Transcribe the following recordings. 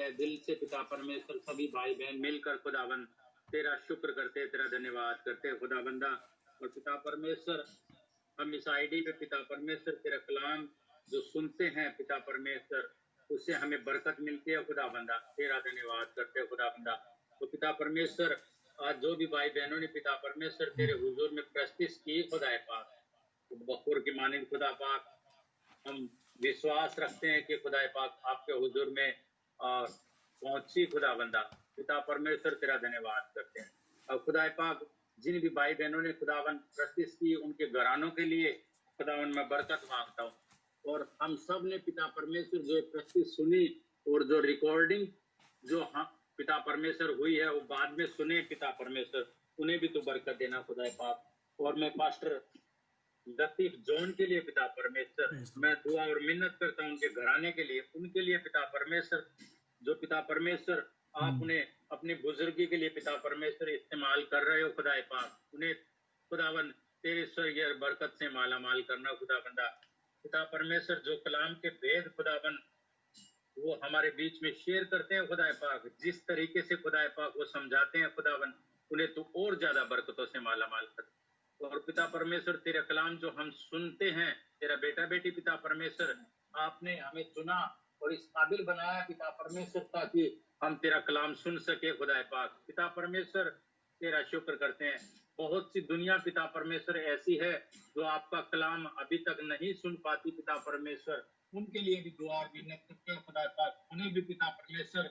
تہ دل سے پتا پرمیشور سبھی بھائی بہن مل کر خداوند تیرا شکر کرتے، تیرا دھنیواد کرتے خدا بندہ. اور پتا پرمیشور ہم اس آئی ڈی پہ پتا پرمیشور تیرا کلام جو سنتے ہیں پتا پرمیشور اس سے ہمیں برکت ملتی ہے خدا بندہ، تیرا دھنیواد کرتے خدا بندہ. تو پتا پرمیشور آج جو بھی بھائی بہنوں نے پتا پرمیشور تیرے حضور میں پرستش کی خدا پاک بخور کی مانند خدا پاک ہم وشواس رکھتے ہیں کہ خدا پاک آپ کے حضور میں پہنچی خدا بندہ. پتا پرمیشور تیرا دھنیواد کرتے ہیں. اور خدا پاک جن بھی بھائی بہنوں نے خداوند پرستش کی ان کے گھرانوں کے لیے خداوند میں برکت مانگتا ہوں. اور ہم سب نے پتا پرمیشور جو پرستش سنی اور جو ریکارڈنگ جو پتا پرمیشور ہوئی ہے وہ بعد میں سنے پتا پرمیشور انہیں بھی تو برکت دینا خدا پاک. اور میں پاسٹر لطیف جون کے لیے پتا پرمیشور میں دعا اور منت کرتا ہوں ان کے گھرانے کے لیے، ان کے لیے پتا پرمیشور جو پتا پرمیشور آپ انہیں اپنی بزرگی کے لیے پتا پرمیشور استعمال کر رہے ہو خدا پاک، انہیں خداوند تیرے سوئے برکت سے مالا مال کرنا خدا بندہ. پتا پرمیشور جو کلام کے بھید خداوند وہ ہمارے بیچ میں شیئر کرتے ہیں خدا پاک، جس طریقے سے خدا پاک وہ سمجھاتے ہیں خداوند انہیں تو اور زیادہ برکتوں سے مالا مال کر. اور پتا پرمیشور تیرا کلام جو ہم سنتے ہیں تیرا بیٹا بیٹی پتا پرمیشور آپ نے ہمیں چنا اور اس قابل بنایا پتا پرمیشور تاکہ ہم تیرا کلام سن سکے خدا پاک. پتا پرمیشور تیرا شکر کرتے ہیں. بہت سی دنیا پتا پرمیشور ایسی ہے جو آپ کا کلام ابھی تک نہیں سن پاتی پتا پرمیشور، ان کے لیے بھی دعا منت کرتے ہیں خدا پاک، انہیں بھی پتا پرمیشور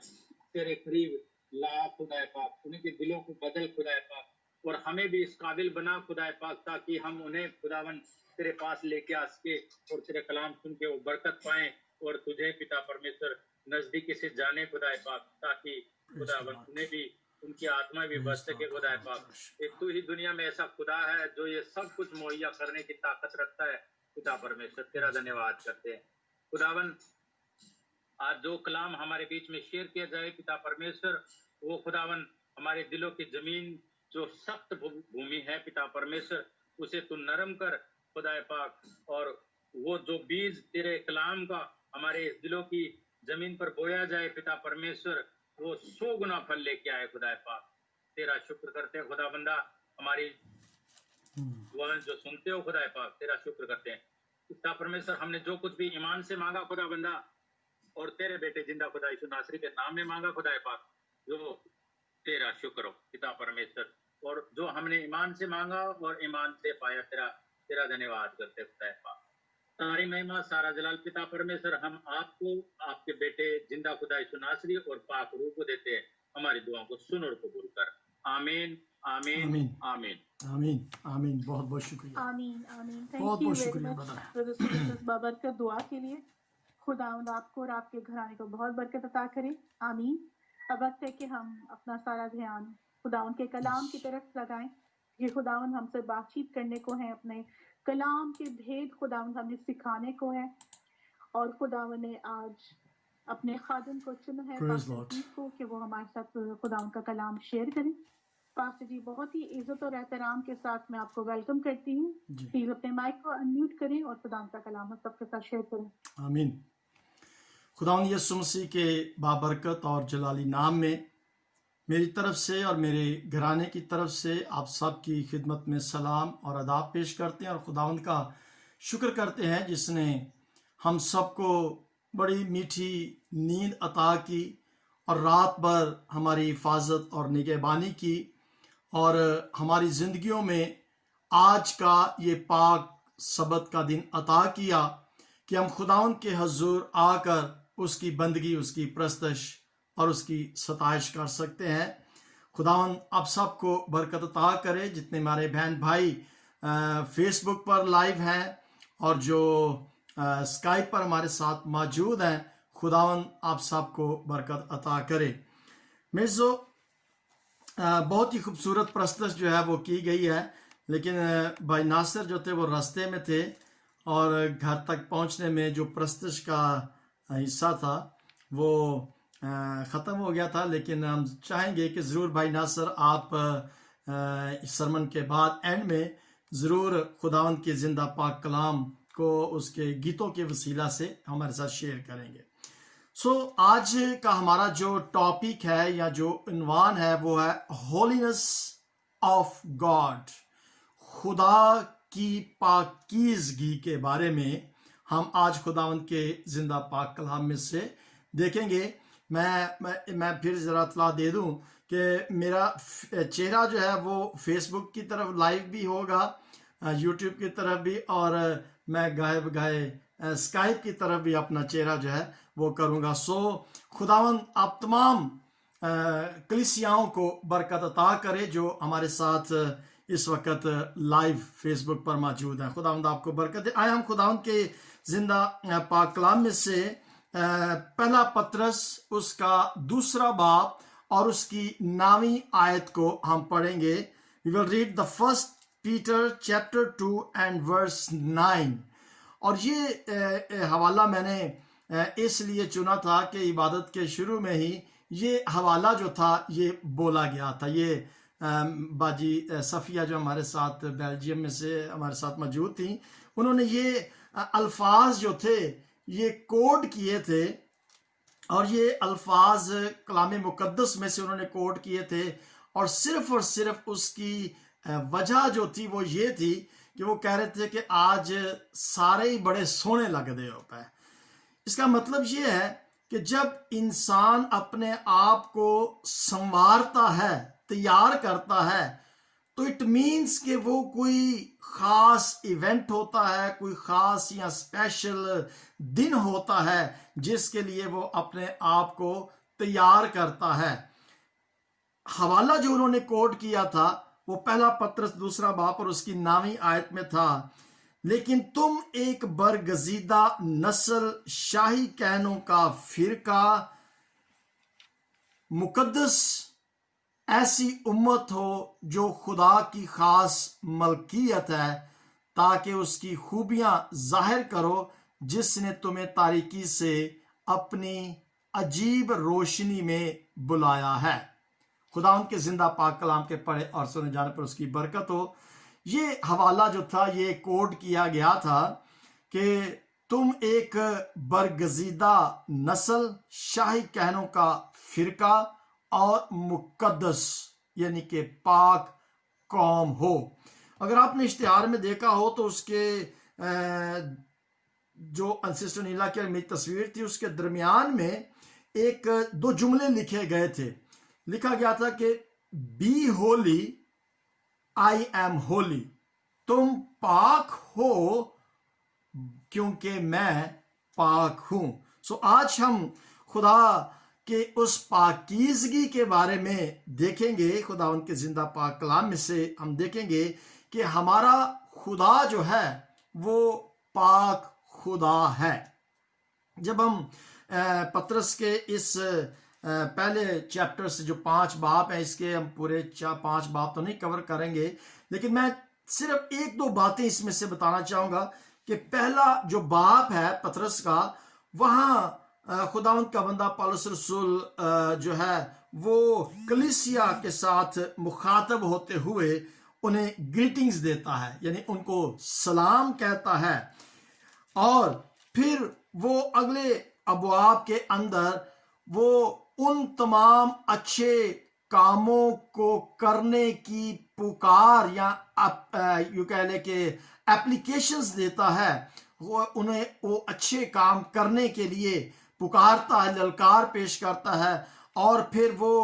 تیرے قریب لا خدا پاک، انہیں کے دلوں کو بدل خدا پاک، اور ہمیں بھی اس قابل بنا خدا پاک تاکہ ہم انہیں خداوند تیرے پاس لے کے آ سکے اور تیرے کلام سن کے وہ برکت پائیں اور تجھے پتا پرمیشور نزدیکی سے جانے خدا پاک، تاکہ خداوند انہیں بھی ان کی آتما بھی بچ سکے خدا پاک. ایک تو ہی دنیا میں ایسا خدا ہے جو یہ سب کچھ مہیا کرنے کی طاقت رکھتا ہے پتا پرمیشور تیرا دھنیواد کرتے ہیں خداوند. آج جو کلام ہمارے بیچ میں شیئر کیا جائے پتا پرمیشور وہ خداوند ہمارے دلوں کی زمین جو سخت بھومی ہے پتا پرمیشور اسے تو نرم کر خدا پاک، اور وہ جو بیج تیرے کلام کا ہمارے اس دلوں کی زمین پر بویا جائے پتا پرمیشور وہ 100 گنا پھل لے کے آئے خدا پاک. تیرا شکر کرتے ہیں خدا بندہ، ہماری دعائیں جو سنتے ہو خدا پاک تیرا شکر کرتے ہیں پتا پرمیشور. ہم نے جو کچھ بھی ایمان سے مانگا خدا بندہ اور تیرے بیٹے زندہ خدا یسوع ناصری کے نام میں مانگا خدا پاک، جو تیرا شکر ہو پتا پرمیشور. اور جو ہم نے ایمان سے مانگا اور ایمان سے پایا تیرا دھنیواد کرتے خدا پاک. ساری مہما سارا جلال پتا پرمیشور ہم آپ کو آپ کے بیٹے زندہ خدا یسوع ناصری اور پاک روح کو دیتے ہیں. ہماری دعاؤں کو سن اور قبول کر. آمین آمین آمین آمین آمین آمین. بہت بہت شکریہ، آمین آمین. بہت تھینک یو بہت ویری شکریہ مچ بتا. بردر سٹیفنس بابرکت دعا کے لیے. خداوند آپ کو اور آپ کے گھرانے کو بہت برکت عطا کرے. آمین. اب وقت ہے کہ ہم اپنا سارا دھیان خداوند کے کلام کی طرف لگائیں. یہ خداوند ہم سے بات چیت کرنے کو ہے، اپنے کلام کے بھید خداوند ہمیں سکھانے کو ہے. اور خداوند نے آج اپنے خادم کو چنا ہے Praise پاسٹر Lord. پیر کو کہ وہ ہمارے ساتھ خداوند کا کلام شیئر کریں. پاسٹر جی بہت ہی عزت اور احترام کے ساتھ میں آپ کو ویلکم کرتی ہوں. جی پلیز اپنے مائک کو انمیوٹ کریں اور خداوند کا کلام ہم سب کے ساتھ شیئر کریں. آمین. خداوند یسوع مسیح کے بابرکت اور جلالی نام میں میری طرف سے اور میرے گھرانے کی طرف سے آپ سب کی خدمت میں سلام اور آداب پیش کرتے ہیں اور خداوند کا شکر کرتے ہیں جس نے ہم سب کو بڑی میٹھی نیند عطا کی اور رات بھر ہماری حفاظت اور نگہبانی کی اور ہماری زندگیوں میں آج کا یہ پاک سبت کا دن عطا کیا کہ ہم خداوند کے حضور آ کر اس کی بندگی، اس کی پرستش اور اس کی ستائش کر سکتے ہیں. خداوند آپ سب کو برکت عطا کرے. جتنے ہمارے بہن بھائی فیس بک پر لائیو ہیں اور جو اسکائپ پر ہمارے ساتھ موجود ہیں، خداوند آپ سب کو برکت عطا کرے. میزو بہت ہی خوبصورت پرستش جو ہے وہ کی گئی ہے، لیکن بھائی ناصر جو تھے وہ راستے میں تھے اور گھر تک پہنچنے میں جو پرستش کا حصہ تھا وہ ختم ہو گیا تھا. لیکن ہم چاہیں گے کہ ضرور بھائی ناصر آپ اس سرمن کے بعد اینڈ میں ضرور خداوند کے زندہ پاک کلام کو اس کے گیتوں کے وسیلہ سے ہمارے ساتھ شیئر کریں گے. آج کا ہمارا جو ٹاپک ہے یا جو عنوان ہے وہ ہے ہولینس آف گاڈ، خدا کی پاکیزگی کے بارے میں ہم آج خداوند کے زندہ پاک کلام میں سے دیکھیں گے۔ میں پھر ذرا اطلاع دے دوں کہ میرا چہرہ جو ہے وہ فیس بک کی طرف لائیو بھی ہوگا، یوٹیوب کی طرف بھی، اور میں گاہے بگاہے اسکائپ کی طرف بھی اپنا چہرہ جو ہے وہ کروں گا۔ خداوند آپ تمام کلیسیاؤں کو برکت عطا کرے جو ہمارے ساتھ اس وقت لائیو فیس بک پر موجود ہیں۔ خداوند آپ کو برکت دے۔ آئے ہم خداوند کے زندہ پاک کلام میں سے پہلا پطرس اس کا 2 باب اور اس کی 9ویں آیت کو ہم پڑھیں گے۔ We will read the first Peter chapter 2 and verse 9۔ اور یہ حوالہ میں نے اس لیے چنا تھا کہ عبادت کے شروع میں ہی یہ حوالہ جو تھا یہ بولا گیا تھا۔ یہ باجی صفیہ جو ہمارے ساتھ بیلجیم میں سے ہمارے ساتھ موجود تھیں، انہوں نے یہ الفاظ جو تھے یہ کوڈ کیے تھے، اور یہ الفاظ کلام مقدس میں سے انہوں نے کوڈ کیے تھے، اور صرف اس کی وجہ جو تھی وہ یہ تھی کہ وہ کہہ رہے تھے کہ آج سارے ہی بڑے سونے لگ دے ہو پائے۔ اس کا مطلب یہ ہے کہ جب انسان اپنے آپ کو سنوارتا ہے، تیار کرتا ہے، تو اٹ مینس کہ وہ کوئی خاص ایونٹ ہوتا ہے، کوئی خاص یا اسپیشل دن ہوتا ہے جس کے لیے وہ اپنے آپ کو تیار کرتا ہے۔ حوالہ جو انہوں نے کوٹ کیا تھا وہ پہلا پطرس 2 باب اور اس کی 9ویں آیت میں تھا، لیکن تم ایک برگزیدہ نسل، شاہی کہنوں کا فرقہ، مقدس ایسی امت ہو جو خدا کی خاص ملکیت ہے، تاکہ اس کی خوبیاں ظاہر کرو جس نے تمہیں تاریکی سے اپنی عجیب روشنی میں بلایا ہے۔ خدا ان کے زندہ پاک کلام کے پڑھے اور سنے جانے پر اس کی برکت ہو۔ یہ حوالہ جو تھا یہ کوڈ کیا گیا تھا کہ تم ایک برگزیدہ نسل، شاہی کہنوں کا فرقہ اور مقدس یعنی کہ پاک قوم ہو۔ اگر آپ نے اشتہار میں دیکھا ہو تو اس کے جو سسٹر نیلا کی میری تصویر تھی اس کے درمیان میں 2 جملے لکھے گئے تھے۔ لکھا گیا تھا کہ be holy I am holy, تم پاک ہو کیونکہ میں پاک ہوں۔ آج ہم خدا کہ اس پاکیزگی کے بارے میں دیکھیں گے۔ خدا ان کے زندہ پاک کلام میں سے ہم دیکھیں گے کہ ہمارا خدا جو ہے وہ پاک خدا ہے۔ جب ہم پطرس کے اس پہلے چیپٹر سے جو 5 باب ہیں، اس کے ہم پورے 5 باب تو نہیں کور کریں گے، لیکن میں صرف 1-2 باتیں اس میں سے بتانا چاہوں گا کہ پہلا جو باب ہے پطرس کا، وہاں خداوند کا بندہ پولس رسول جو ہے وہ کلیسیا کے ساتھ مخاطب ہوتے ہوئے انہیں گریٹنگز دیتا ہے، یعنی ان کو سلام کہتا ہے، اور پھر وہ اگلے ابواب کے اندر وہ ان تمام اچھے کاموں کو کرنے کی پکار یا یوں کہہ لے کہ اپلیکیشنز دیتا ہے، انہیں وہ اچھے کام کرنے کے لیے پکارتا ہے، للکار پیش کرتا ہے، اور پھر وہ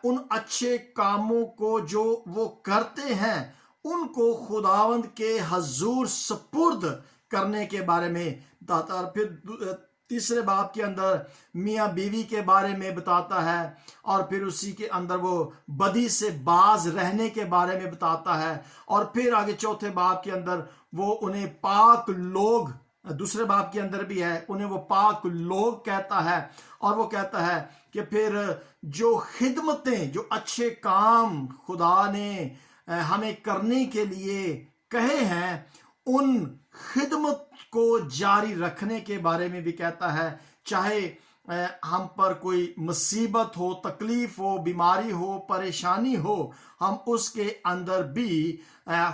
ان اچھے کاموں کو جو وہ کرتے ہیں ان کو خداوند کے حضور سپرد کرنے کے بارے میں بتاتا ہے، اور پھر 3 باب کے اندر میاں بیوی کے بارے میں بتاتا ہے، اور پھر اسی کے اندر وہ بدی سے باز رہنے کے بارے میں بتاتا ہے، اور پھر آگے 4 باب کے اندر وہ انہیں پاک لوگ، 2 باب کے اندر بھی ہے، انہیں وہ پاک لوگ کہتا ہے، اور وہ کہتا ہے کہ پھر جو خدمتیں، جو اچھے کام خدا نے ہمیں کرنے کے لیے کہے ہیں ان خدمت کو جاری رکھنے کے بارے میں بھی کہتا ہے، چاہے ہم پر کوئی مصیبت ہو، تکلیف ہو، بیماری ہو، پریشانی ہو، ہم اس کے اندر بھی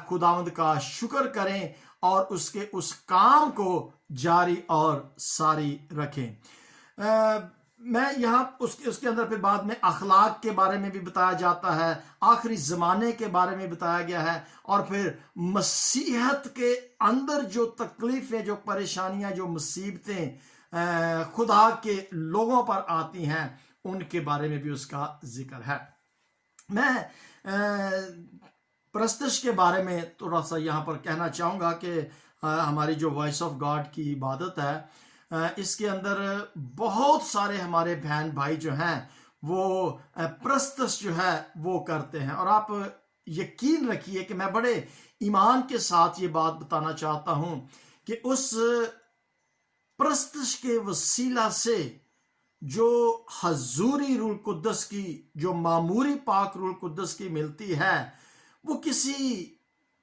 خداوند کا شکر کریں اور اس کے اس کام کو جاری اور ساری رکھیں۔ میں یہاں اس کے اندر پھر بعد میں اخلاق کے بارے میں بھی بتایا جاتا ہے، آخری زمانے کے بارے میں بتایا گیا ہے، اور پھر مسیحت کے اندر جو تکلیفیں، جو پریشانیاں، جو مصیبتیں خدا کے لوگوں پر آتی ہیں ان کے بارے میں بھی اس کا ذکر ہے۔ میں پرستش کے بارے میں تھوڑا سا یہاں پر کہنا چاہوں گا کہ ہماری جو وائس آف گاڈ کی عبادت ہے اس کے اندر بہت سارے ہمارے بہن بھائی جو ہیں وہ پرستش جو ہے وہ کرتے ہیں، اور آپ یقین رکھیے کہ میں بڑے ایمان کے ساتھ یہ بات بتانا چاہتا ہوں کہ اس پرستش کے وسیلہ سے جو حضوری روح القدس کی، جو معموری پاک روح القدس کی ملتی ہے، وہ کسی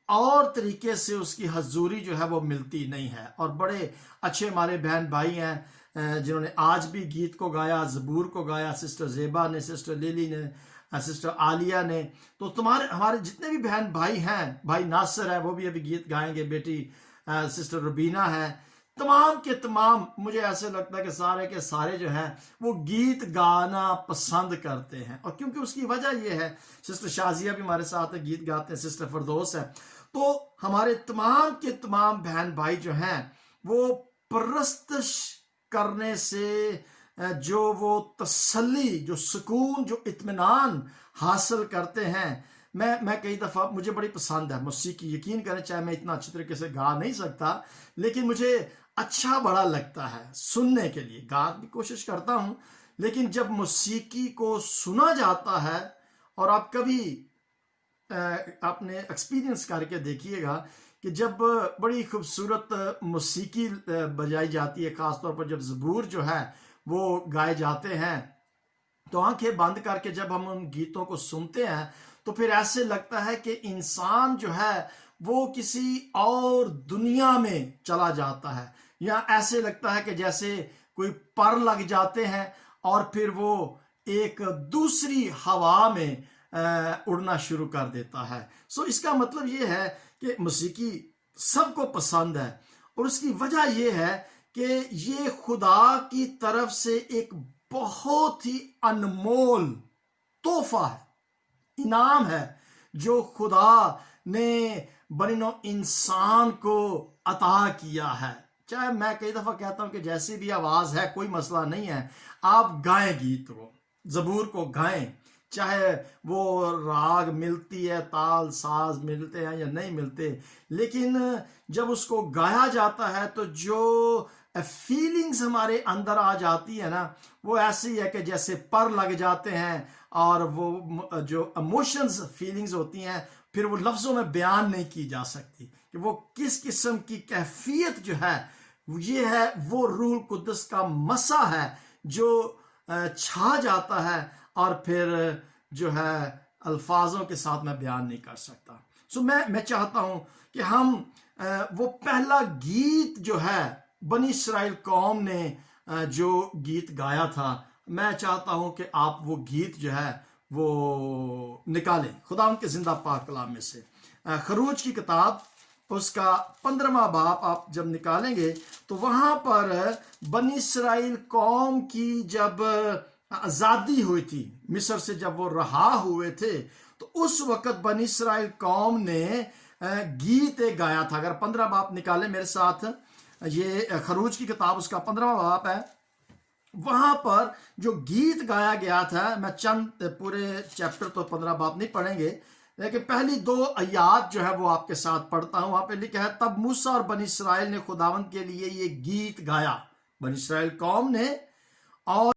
اور طریقے سے اس کی حضوری جو ہے وہ ملتی نہیں ہے۔ اور بڑے اچھے ہمارے بہن بھائی ہیں جنہوں نے آج بھی گیت کو گایا، زبور کو گایا، سسٹر زیبا نے، سسٹر لیلی نے، سسٹر عالیہ نے، تو ہمارے جتنے بھی بہن بھائی ہیں، بھائی ناصر ہے وہ بھی ابھی گیت گائیں گے، بیٹی سسٹر ربینہ ہے، تمام کے تمام مجھے ایسے لگتا ہے کہ سارے کے سارے جو ہیں وہ گیت گانا پسند کرتے ہیں، اور کیونکہ اس کی وجہ یہ ہے، سسٹر شازیہ بھی ہمارے ساتھ گیت گاتے ہیں، سسٹر فردوس ہے، تو ہمارے تمام کے تمام بہن بھائی جو ہیں وہ پرستش کرنے سے جو وہ تسلی، جو سکون، جو اطمینان حاصل کرتے ہیں، میں کئی دفعہ مجھے بڑی پسند ہے موسیقی، یقین کریں چاہے میں اتنا اچھی طریقے سے گا نہیں سکتا لیکن مجھے اچھا بڑا لگتا ہے سننے کے لیے، گا کی کوشش کرتا ہوں، لیکن جب موسیقی کو سنا جاتا ہے، اور آپ کبھی اپنے ایکسپیرینس کر کے دیکھیے گا کہ جب بڑی خوبصورت موسیقی بجائی جاتی ہے، خاص طور پر جب زبور جو ہے وہ گائے جاتے ہیں، تو آنکھیں بند کر کے جب ہم ان گیتوں کو سنتے ہیں تو پھر ایسے لگتا ہے کہ انسان جو ہے وہ کسی اور دنیا میں چلا جاتا ہے، یا ایسے لگتا ہے کہ جیسے کوئی پر لگ جاتے ہیں اور پھر وہ ایک دوسری ہوا میں اڑنا شروع کر دیتا ہے۔ سو اس کا مطلب یہ ہے کہ موسیقی سب کو پسند ہے، اور اس کی وجہ یہ ہے کہ یہ خدا کی طرف سے ایک بہت ہی انمول تحفہ ہے، انعام ہے جو خدا نے بنی نوع انسان کو عطا کیا ہے۔ چاہے میں کئی دفعہ کہتا ہوں کہ جیسی بھی آواز ہے کوئی مسئلہ نہیں ہے، آپ گائیں گیت کو، زبور کو گائیں، چاہے وہ راگ ملتی ہے، تال ساز ملتے ہیں یا نہیں ملتے، لیکن جب اس کو گایا جاتا ہے تو جو فیلنگز ہمارے اندر آ جاتی ہے نا، وہ ایسی ہے کہ جیسے پر لگ جاتے ہیں، اور وہ جو ایموشنز فیلنگز ہوتی ہیں پھر وہ لفظوں میں بیان نہیں کی جا سکتی کہ وہ کس قسم کی کیفیت جو ہے، یہ ہے وہ روح القدس کا مسا ہے جو چھا جاتا ہے، اور پھر جو ہے الفاظوں کے ساتھ میں بیان نہیں کر سکتا۔ سو میں چاہتا ہوں کہ ہم وہ پہلا گیت جو ہے بنی اسرائیل قوم نے جو گیت گایا تھا، میں چاہتا ہوں کہ آپ وہ گیت جو ہے وہ نکالیں خدا ان کے زندہ پاک کلام میں سے۔ خروج کی کتاب اس کا 15واں باب آپ جب نکالیں گے تو وہاں پر بنی اسرائیل قوم کی جب آزادی ہوئی تھی، مصر سے جب وہ رہا ہوئے تھے، تو اس وقت بنی اسرائیل قوم نے گیت گایا تھا۔ اگر 15 باب نکالیں میرے ساتھ، یہ خروج کی کتاب اس کا 15واں باب ہے، وہاں پر جو گیت گایا گیا تھا، میں چند پورے چیپٹر تو 15 باب نہیں پڑھیں گے، لیکن پہلی 2 آیات جو ہے وہ آپ کے ساتھ پڑھتا ہوں۔ وہاں پہ لکھا ہے، تب موسیٰ اور بنی اسرائیل نے خداوند کے لیے یہ گیت گایا، بنی اسرائیل قوم نے، اور